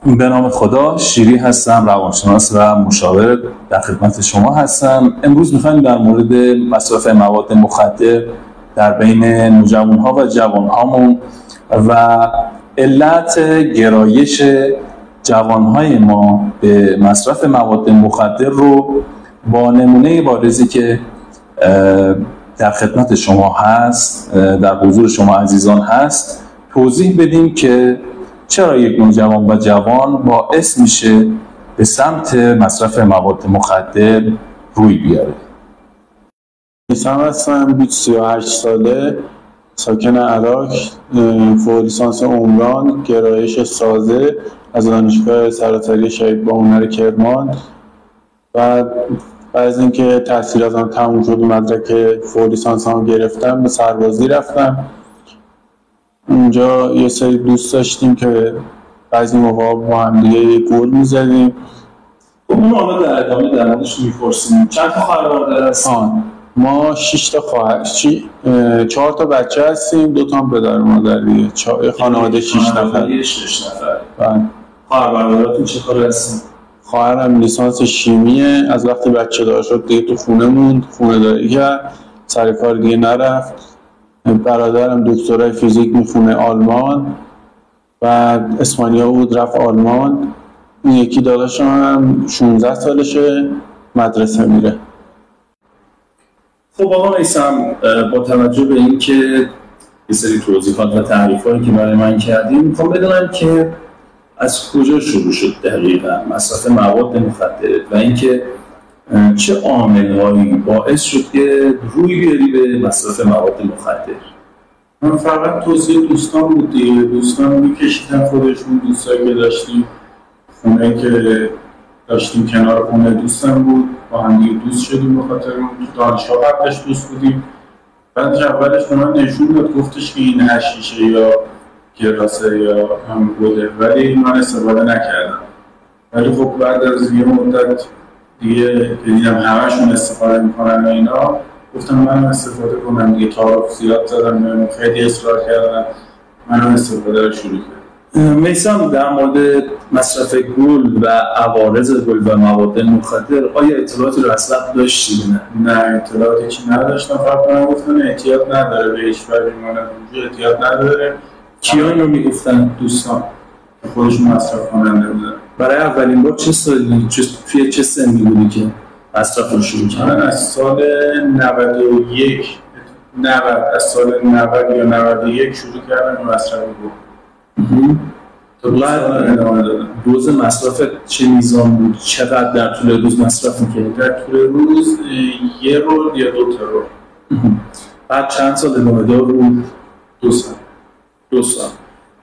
به نام خدا، شیری هستم، روانشناس و مشاور در خدمت شما هستم. امروز میخوایم در مورد مصرف مواد مخدر در بین نوجوانها و جوانهامون و علت گرایش جوانهای ما به مصرف مواد مخدر رو با نمونه بارزی که در خدمت شما هست، در حضور شما عزیزان هست، توضیح بدیم که چرا یک نوجوان و جوان باعث میشه به سمت مصرف مواد مخدر روی بیاره. میسم هستم، 38 ساله، ساکن عراق، فوق لیسانس عمران، گرایش سازه از دانشگاه سراسری شهید باهنر کرمان. بعد از اینکه تحصیلاتم تموم شد و مدرک فوق لیسانسمو گرفتم، به سربازی رفتم. اونجا یه سری دوست داشتیم که بعضی موقع با هم دیگه گل می‌زدیم. اون حالا در ادامه در موردش می‌پرسیم. چند تا خانواده هستین؟ ما 6 تا خواهر، 4 تا بچه هستیم، 2 تا هم پدر مادر دیگه. خانواده 6 نفر. 6 نفر. خواهر برادراتون چه کاره هستن؟ خواهرم لیسانس شیمیه، از وقتی بچه دار شد دیگه تو خونه موند، خونه داری کرد، سر کار دیگه نرفت. برادرم دکترای فیزیک میخونه آلمان، بعد اسپانیا بود رفت آلمان. این یکی داداشم هم 16 سالشه، مدرسه میره. خب آقا میثم، با توجه به اینکه یه سری توضیحات و تعریفایی که برای من کردیم، میخوام بدونم که از کجا شروع شد دقیقاً مصرف مواد مخدر و اینکه چه عامل‌هایی باعث شد که روی بیاری به مصرف مواد مخدر؟ من فقط توصیه دوستان بود دیگه. دوستان میکشیدن خودشون، دوستایی که داشتیم، خونه که داشتیم کنار خونه دوستان بود، با هم دیگه دوست شدیم. به خاطر اون دانشگاه قبلش دوست بودیم. بعدش اولش به من نشون داد، گفتش که این حشیشه یا گراسه یا هم بوده، ولی من استفاده نکردم. ولی خب بعد از یه مدت دیگه دیدم همه‌شون استفاده میکنن و اینا، گفتم منم استفاده کنم دیگه. تعارف زیاد زدم، خیلی اصرار کردن، منم استفاده رو شروع کردم. میثم، در مورد مصرف گل و عوارض گل و مواد مخدر آیا اطلاعاتی رو اصلا داشتی؟ نه اطلاعاتی چی نداشتم. فقط من گفتم احتیاط نداره، به هیچ وجه احتیاط نداره. کیا اینو میگفتن؟ دوستان که خودشون مصرف کننده بودن. برای اولین بار چه سالی، توی چه سنی بودی که مصرف رو شروع کردی؟ من از سال 91 از سال 90 یا 91 شروع کردم به مصرف بود. تا بعد روز مصرف چه میزان بود؟ چقدر در طول روز مصرف می‌کردی؟ در طول روز 1 رول یا 2 تا رول. بعد چند سال ادامه دار بود؟ 2 سال. 2 سال.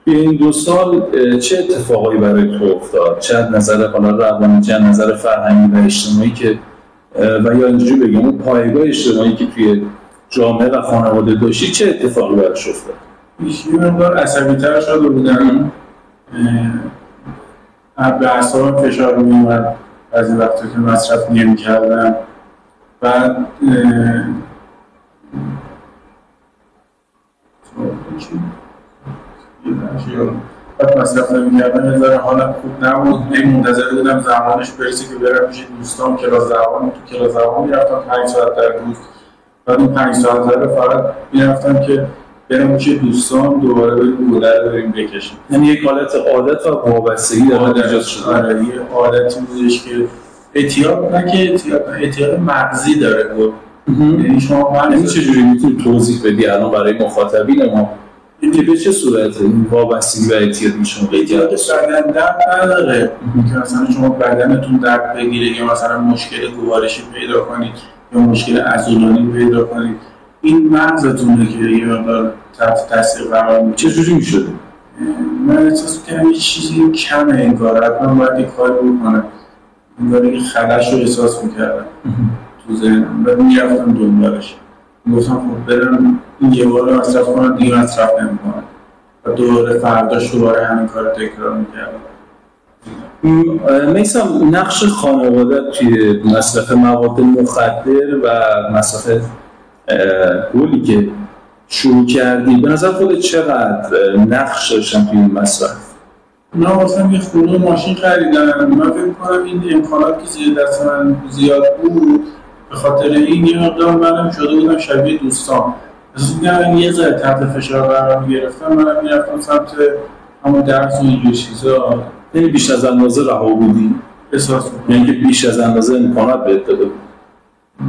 توی این 2 سال چه اتفاقایی برای تو افتاد؟ چه از نظر روانی، چه از نظر فرهنگی و اجتماعی که و یا اینجوری بگم اون پایگاه اجتماعی که توی جامعه و خانواده داشتی چه اتفاقی براش افتاد؟ یه مقدار عصبی‌تر شده بودم. به اعصابم فشار می‌اومد بعضی وقتا که مصرف نمی‌کردم. بعد مصرف نمی‌کردم، یه ذره حالم خوب نبود. منتظر بودم زمانش برسه که برم پیش دوستام کلاس زبان می‌رفتم 5 ساعت در روز. بعد اون 5 ساعت رو فقط می‌رفتم که برم پیش دوستام دوباره بریم گلر بریم بکشیم. یعنی یک حالت عادت و وابستگی در ایجاد شد. آره، یه عادتی بودش که اعتیاد مغزی داره. یعنی شما چجوری میتونی توضیح بدی الان برای مخاطبین ما اینکه به چه صورت این وابستگی و اعتیاد میشون؟ اعتیاد بدن درد نداره که مثلا شما بدنتون درد بگیره یا مثلا مشکل گوارشی پیدا کنید یا مشکل عضلانی پیدا کنید. این مغزتونه که یه مقدار تحت تاثیر قرار میگیره. چجوری میشده؟ من احساس می‌کنم یه چیزی کمه انگار، حتما باید یه کاری بکنم. انگار یه خلأش رو احساس می‌کردم تو ذهنم و می‌رفتم دنبالش. گفتم خب برم این یه بار مصرف کنم، دیگه مصرف نمی‌کنم. و دوباره فرداش دوباره همین کار رو تکرار می‌کردم. میثم، نقش خانواده توی مصرف مواد مخدر و مصرف گلی که شروع کردی به نظر خودت چقدر نقش داشتن توی این مصرف؟ اونا واسه یه خونه و ماشین خریدن. من فکر کنم این امکانات که زیر دست من زیاد بود، به خاطر این یه مقدار منم شده بودم شبیه دوستان. از میگم یه ذره تحت فشار قرار گرفتم، منم میرفتم سمت همون درس و اینجور چیزا. یعنی بیش از اندازه رها بودی؟ احساس می‌کنم. یعنی که بیش از اندازه امکانات بهت داده بود؟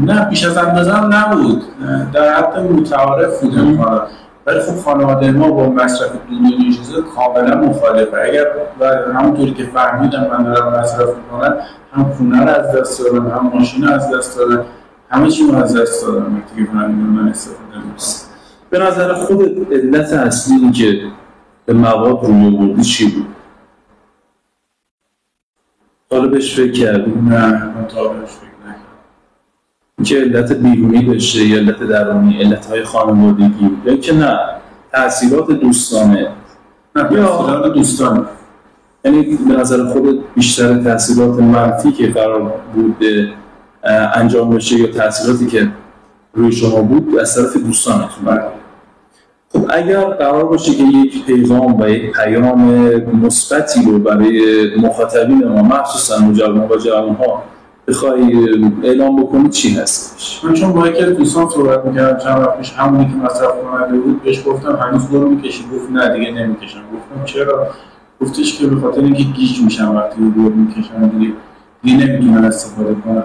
نه بیش از اندازه هم نبود، در حد متعارف بود امکانات. ولی خب خانواده ما با مصرف دود و این چیزا کاملا مخالفه. اگر و همونطوری که فهمیدم من دارم مصرف میکنم، هم خونه رو از دست دادم، هم ماشین رو از دست دادم، همه چی رو از دست دادم وقتی که فهمیدم من استفاده میکنم. به نظر خودت علت اصلی این که به مواد روی آوردی چی بود؟ حالا بهش فکر کردی؟ نه من تا بهش فکر نکردم که علت بیرونی داشته یا علت درونی، علتهای خانوادگی، یا که نه تأثیرات دوستانه؟ نه تأثیرات دوستانه. یعنی به نظر خودت بیشتر تأثیرات منفی که قرار بود انجام بشه یا تأثیراتی که روی شما بود از طرف دوستانتون؟ خب اگر قرار باشه که یک پیغام و یک پیام مثبتی رو برای مخاطبین ما، مخصوصا نوجوانان و جوان‌ها بخوای اعلام بکنی چی هستش؟ من چون با یکی از دوستان صحبت میکردم چند وقت پیش، همونی که مصرف کننده بود، بهش گفتم هنوز دور میکشی؟ گفت نه دیگه نمیکشم. گفتم چرا؟ گفتش که به خاطر اینکه گیج میشم وقتی دور میکشم، دیگه نمیتونم استفاده کنم.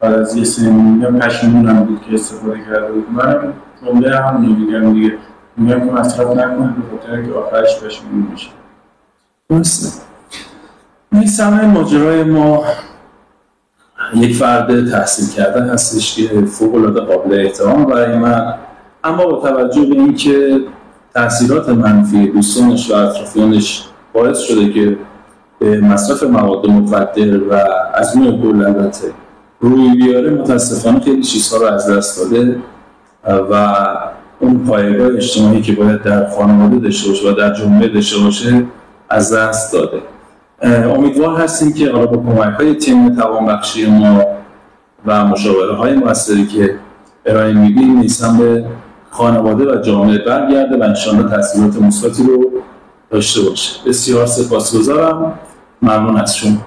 بعد از یه سنی پشیمونم بود که استفاده کرده بود. منم جمله همونو میگم که مصرف نکنم به خاطر اینکه آخرش پشیمون میشه. درسته. میسم ماجرای ما یک فرد تحصیل کرده هستش که فوق‌العاده قابل احترام برای من، اما با توجه به اینکه تأثیرات منفی دوستانش و اطرافیانش باعث شده که به مصرف مواد مخدر و از نوع گل البته روی بیاره، متاسفانه خیلی چیزها رو از دست داده و اون پایگاه اجتماعی که باید در خانواده داشته باشه و در جامعه داشته باشه از دست داده. امیدوار هستیم که حالا با کمک‌های تیم توانبخشی ما و مشاوره‌های موثری که ارائه میدیم، میسم به خانواده و جامعه برگرده و انشاءالله تاثیرات مثبتی رو داشته باشه. بسیار سپاسگزارم. ممنون از شما.